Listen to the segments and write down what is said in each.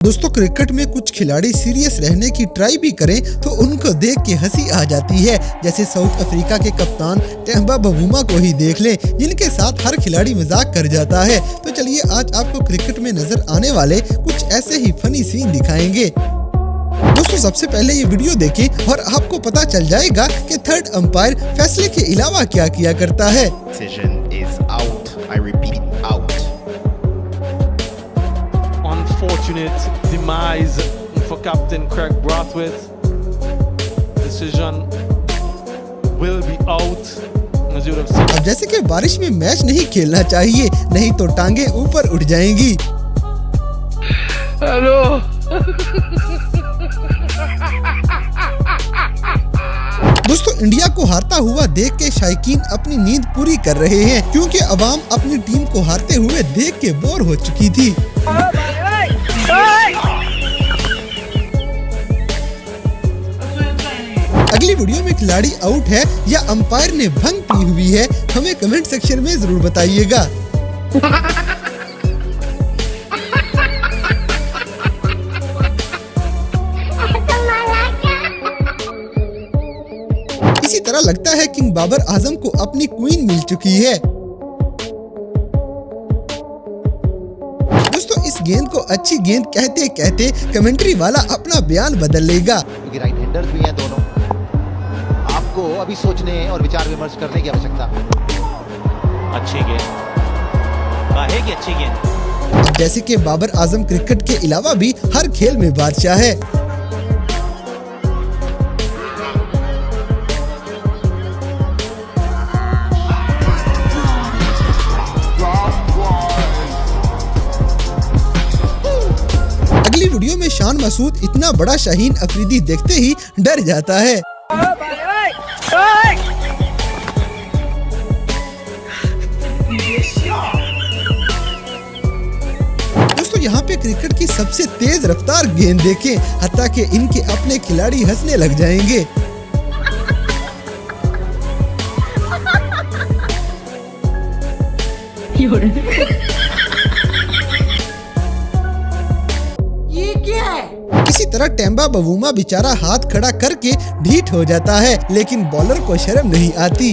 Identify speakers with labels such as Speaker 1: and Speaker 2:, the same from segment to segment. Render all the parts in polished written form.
Speaker 1: दोस्तों क्रिकेट में कुछ खिलाड़ी सीरियस रहने की ट्राई भी करें तो उनको देख के हंसी आ जाती है। जैसे साउथ अफ्रीका के कप्तान टेम्बा बवूमा को ही देख लें, जिनके साथ हर खिलाड़ी मजाक कर जाता है। तो चलिए आज आपको क्रिकेट में नजर आने वाले कुछ ऐसे ही फनी सीन दिखाएंगे। दोस्तों सबसे पहले ये वीडियो देखें और आपको पता चल जाएगा कि थर्ड अंपायर फैसले के अलावा क्या किया करता है।
Speaker 2: Unfortunate demise for Captain Craig Brathwaite. Decision will be out. As you have seen.
Speaker 1: अब जैसे कि बारिश में मैच नहीं खेलना चाहिए, नहीं तो टांगे ऊपर उठ जाएंगी।
Speaker 2: हेलो।
Speaker 1: दोस्तों इंडिया को हारता हुआ देख के शायकीन अपनी नींद पूरी कर रहे हैं, क्योंकि अवाम अपनी टीम को हारते हुए देख के बोर हो चुकी थी। अगली वीडियो में खिलाड़ी आउट है या अंपायर ने भंग पी हुई है, हमें कमेंट सेक्शन में जरूर बताइएगा। इसी तरह लगता है किंग बाबर आजम को अपनी क्वीन मिल चुकी है। दोस्तों इस गेंद को अच्छी गेंद कहते कहते कमेंट्री वाला अपना बयान बदल लेगा।
Speaker 3: राइट हैंडर्स भी हैं दोनों, आपको अभी सोचने और विचार विमर्श करने की आवश्यकता।
Speaker 4: अच्छी गेंद, काहे की अच्छी गेंद।
Speaker 1: जैसे कि बाबर आजम क्रिकेट के अलावा भी हर खेल में बादशाह है। अगली वीडियो में शान मसूद इतना बड़ा शाहीन अफरीदी देखते ही डर जाता है। दोस्तों यहाँ पे क्रिकेट की सबसे तेज रफ्तार गेंद देखें, हत्ता कि इनके अपने खिलाड़ी हंसने लग जाएंगे।
Speaker 5: ये क्या है?
Speaker 1: इसी तरह टेम्बा बवूमा बेचारा हाथ खड़ा करके ढीठ हो जाता है, लेकिन बॉलर को शर्म नहीं आती।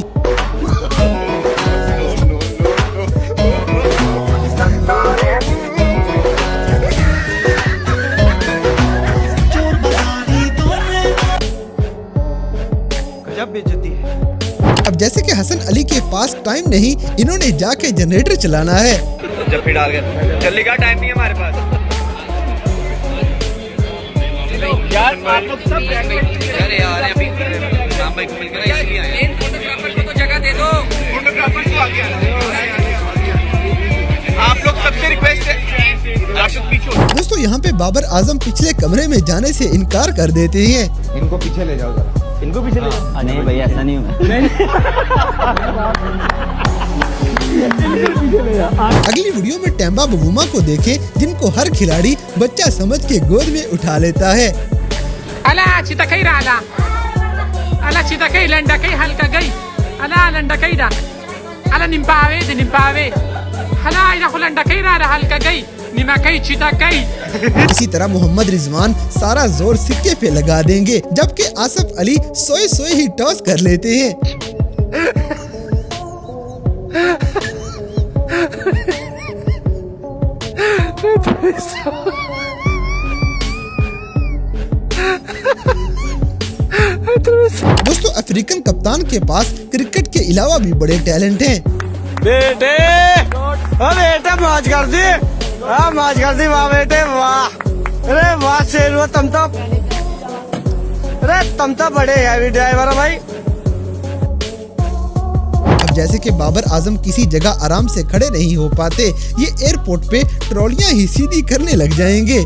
Speaker 4: गजब बेइज्जती है।
Speaker 1: अब जैसे कि हसन अली के पास टाइम नहीं, इन्होंने जाके जनरेटर चलाना है।
Speaker 4: जब डाल गया जल्दी का टाइम नहीं है हमारे पास। यार आप लोग सब अरे यार अभी राम भाई को मिलकर इसलिए आए हैं। फोटोग्राफर को तो जगह दे दो। फोटोग्राफर को आ गया। आप लोग सबसे रिक्वेस्ट है राशिद पीछे।
Speaker 1: दोस्तों यहाँ पे बाबर आजम पिछले कमरे में जाने से इनकार कर देते हैं।
Speaker 3: इनको पीछे ले जाओ जरा।
Speaker 4: इनको पीछे ले जाओ। नहीं भैया ऐसा नहीं हुआ।
Speaker 1: अगली वीडियो में टेम्बा बवूमा को देखें, जिनको हर खिलाड़ी बच्चा समझ के गोद में उठा लेता है।
Speaker 5: अला चिता कई राला, अला चिता कई लंडा कई हल्का गई, अला लंडा कई रा, अला निम्पावे दे निम्पावे, अला इना लंडा कई राला हल्का गई, निमा कई चिता कई।
Speaker 1: इसी तरह मोहम्मद रिजवान सारा जोर सिक्के पे लगा देंगे, जबकि आसिफ अली सोए सोए ही टॉस कर लेते हैं। दोस्तों अफ्रीकन कप्तान के पास क्रिकेट के अलावा भी बड़े टैलेंट हैं।
Speaker 6: बेटे बेटे मौज कर दी, मौज कर दी वाह बेटे वाह। अरे वाह शेर तुम तो बड़े हैवी ड्राइवर हो भाई।
Speaker 1: अब जैसे कि बाबर आजम किसी जगह आराम से खड़े नहीं हो पाते, ये एयरपोर्ट पे ट्रॉलियां ही सीधी करने लग जाएंगे।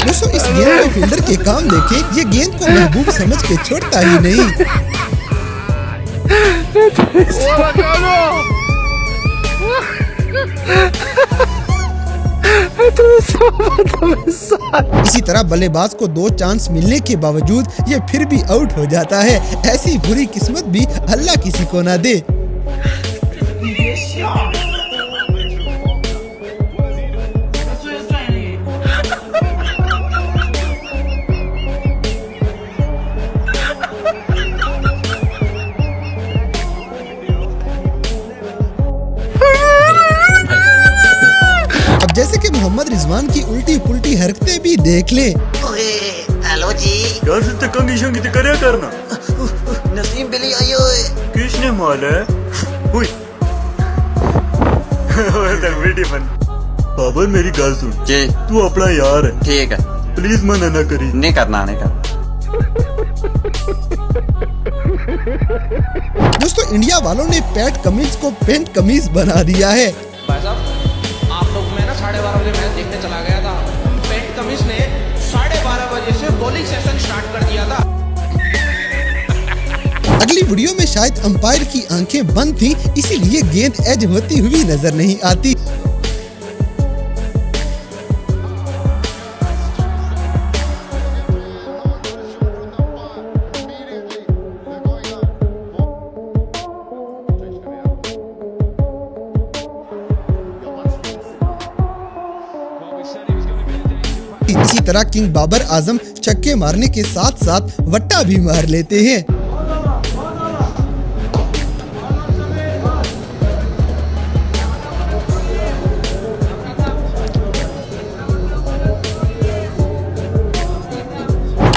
Speaker 1: दोस्तों इस गेंद में फील्डर के काम देखें, ये गेंद को महबूब समझ के छोड़ता ही नहीं। इसी तरह बल्लेबाज को 2 चांस मिलने के बावजूद ये फिर भी आउट हो जाता है। ऐसी बुरी किस्मत भी अल्लाह किसी को ना दे। अब जैसे कि मोहम्मद रिजवान की उल्टी पुल्टी हरकतें भी देख ले।
Speaker 3: हेलो जी,
Speaker 7: यार सिर्फ कंगी शंगी तो करया करना।
Speaker 3: नसीम बिली आयो है।
Speaker 7: किसने माल है? हुई। तक बेटी बन। बाबर मेरी गल सुन।
Speaker 8: जी
Speaker 7: तू अपना यार है।
Speaker 8: ठीक है,
Speaker 7: प्लीज मना ना करी।
Speaker 8: नहीं करना, नहीं करना।
Speaker 1: दोस्तों इंडिया वालों ने पैट कमिंस को पेंट कमीज बना दिया है।
Speaker 9: भाई साहब, आप लोग मैं ना 12:30 बजे मैच देखने चला गया था। पेट कमिंस ने 12:30 बजे से बॉलिंग सेशन स्टार्ट कर दिया था।
Speaker 1: अगली वीडियो में शायद अंपायर की आंखें बंद थी, इसीलिए गेंद एज होती हुई नजर नहीं आती। इसी तरह किंग बाबर आजम छक्के मारने के साथ साथ वट्टा भी मार लेते हैं।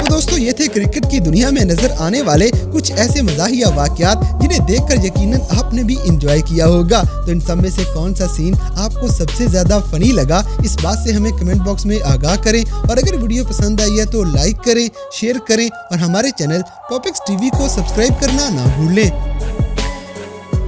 Speaker 1: दोस्तों ये थे क्रिकेट की दुनिया में नजर आने वाले कुछ ऐसे मज़ाहिया वाक़यात जिन्हें देखकर यकीनन आपने भी इंजॉय किया होगा। तो इन सब में से कौन सा सीन आपको सबसे ज्यादा फनी लगा, इस बात से हमें कमेंट बॉक्स में आगाह करें। और अगर वीडियो पसंद आई है तो लाइक करें, शेयर करें और हमारे चैनल पॉपिक्स टीवी को सब्सक्राइब करना ना भूलें।